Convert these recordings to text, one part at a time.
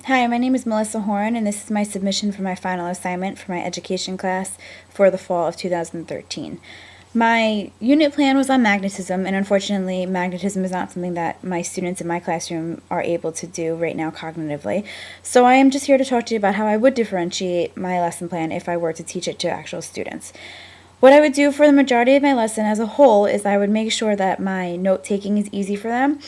Hi, my name is Melissa Horn, and this is my submission for my final assignment for my education class for the fall of 2013. My unit plan was on magnetism, and unfortunately, magnetism is not something that my students in my classroom are able to do right now cognitively. So I am just here to talk to you about how I would differentiate my lesson plan if I were to teach it to actual students. What I would do for the majority of my lesson as a whole is I would make sure that my note taking is easy for them.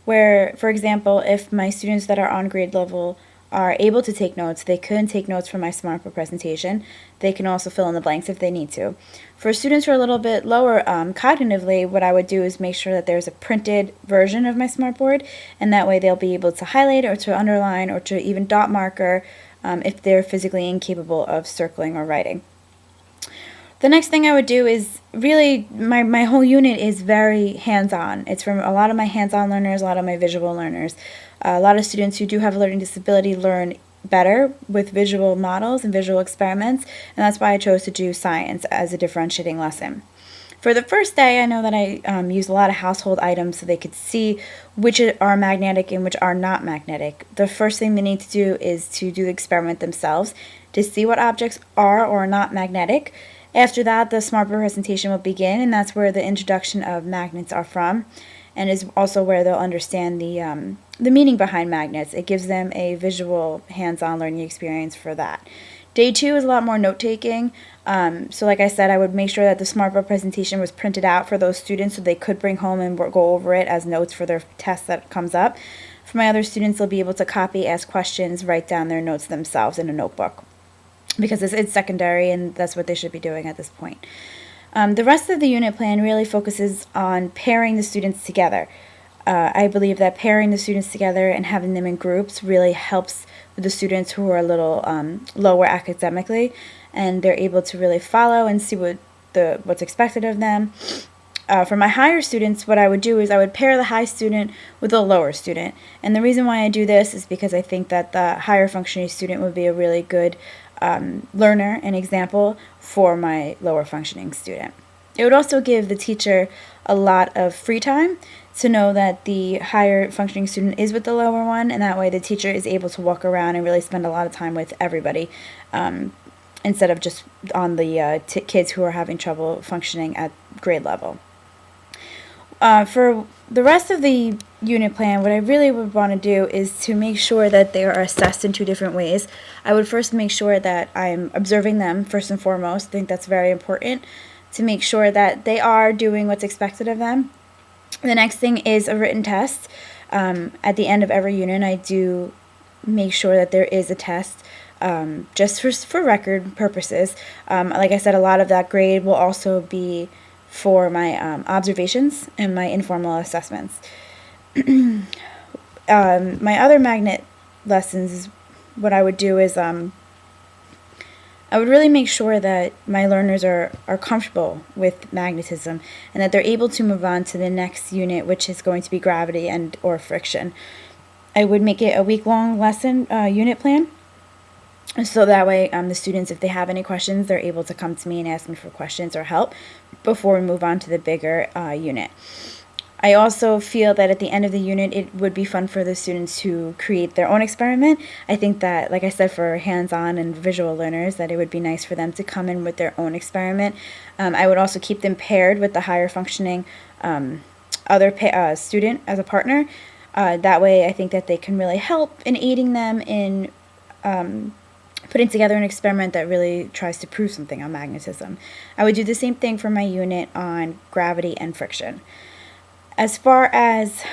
Where, for example, if my students that are on grade level are able to take notes, they can take notes from my SmartBoard presentation. They can also fill in the blanks if they need to. For students who are a little bit lower cognitively, what I would do is make sure that there's a printed version of my SmartBoard, and that way they'll be able to highlight or to underline or to even dot marker if they're physically incapable of circling or writing. The next thing I would do is really, my whole unit is very hands-on. It's from a lot of my hands-on learners, a lot of my visual learners. A lot of students who do have a learning disability learn better with visual models and visual experiments, and that's why I chose to do science as a differentiating lesson. For the first day, I know that I used a lot of household items so they could see which are magnetic and which are not magnetic. The first thing they need to do is to do the experiment themselves to see what objects are or are not magnetic. After that, the SmartBoard presentation will begin, and that's where the introduction of magnets are from, and is also where they'll understand the meaning behind magnets. It gives them a visual, hands-on learning experience for that. Day 2 is a lot more note-taking. So like I said, I would make sure that the SmartBoard presentation was printed out for those students so they could bring home and go over it as notes for their test that comes up. For my other students, they'll be able to copy, ask questions, write down their notes themselves in a notebook, because it's secondary and that's what they should be doing at this point. The rest of the unit plan really focuses on pairing the students together. I believe that pairing the students together and having them in groups really helps with the students who are a little lower academically, and they're able to really follow and see what's expected of them. For my higher students, what I would do is I would pair the high student with a lower student. And the reason why I do this is because I think that the higher functioning student would be a really good learner and example for my lower functioning student. It would also give the teacher a lot of free time to know that the higher functioning student is with the lower one, and that way the teacher is able to walk around and really spend a lot of time with everybody instead of just on the kids who are having trouble functioning at grade level. For the rest of the unit plan, what I really would want to do is to make sure that they are assessed in 2 different ways. I would first make sure that I'm observing them first and foremost. I think that's very important to make sure that they are doing what's expected of them. The next thing is a written test. At the end of every unit, I do make sure that there is a test just for record purposes. Like I said, a lot of that grade will also be for my observations and my informal assessments. My other magnet lessons, what I would do is I would really make sure that my learners are comfortable with magnetism and that they're able to move on to the next unit, which is going to be gravity and or friction. I would make it a week-long lesson unit plan, so that way the students, if they have any questions, they're able to come to me and ask me for questions or help before we move on to the bigger unit. I also feel that at the end of the unit, it would be fun for the students to create their own experiment. I think that, like I said, for hands-on and visual learners, that it would be nice for them to come in with their own experiment. I would also keep them paired with the higher functioning other student as a partner. That way, I think that they can really help in aiding them in putting together an experiment that really tries to prove something on magnetism. I would do the same thing for my unit on gravity and friction. As far as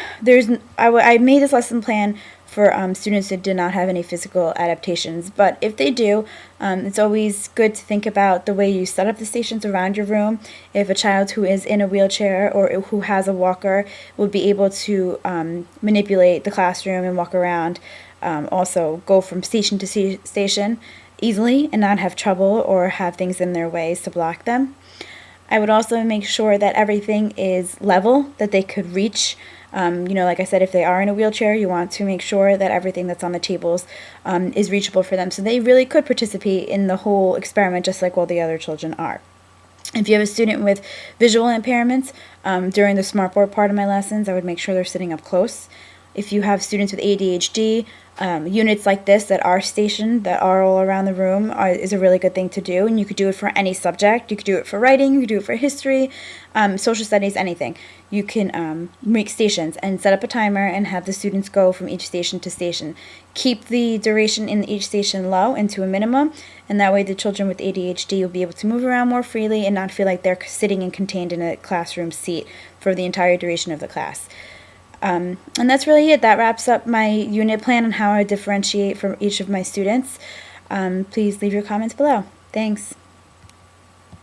I made this lesson plan for students that did not have any physical adaptations, but if they do, it's always good to think about the way you set up the stations around your room. If a child who is in a wheelchair or who has a walker would be able to manipulate the classroom and walk around, also go from station to station easily and not have trouble or have things in their ways to block them. I would also make sure that everything is level, that they could reach. Like I said, if they are in a wheelchair, you want to make sure that everything that's on the tables is reachable for them, so they really could participate in the whole experiment just like all the other children are. If you have a student with visual impairments, during the SmartBoard part of my lessons, I would make sure they're sitting up close. If you have students with ADHD, units like this that are stationed, that are all around the room, is a really good thing to do. And you could do it for any subject. You could do it for writing, you could do it for history, social studies, anything. You can make stations and set up a timer and have the students go from each station to station. Keep the duration in each station low and to a minimum, and that way the children with ADHD will be able to move around more freely and not feel like they're sitting and contained in a classroom seat for the entire duration of the class. And that's really it. That wraps up my unit plan and how I differentiate from each of my students. Please leave your comments below. Thanks.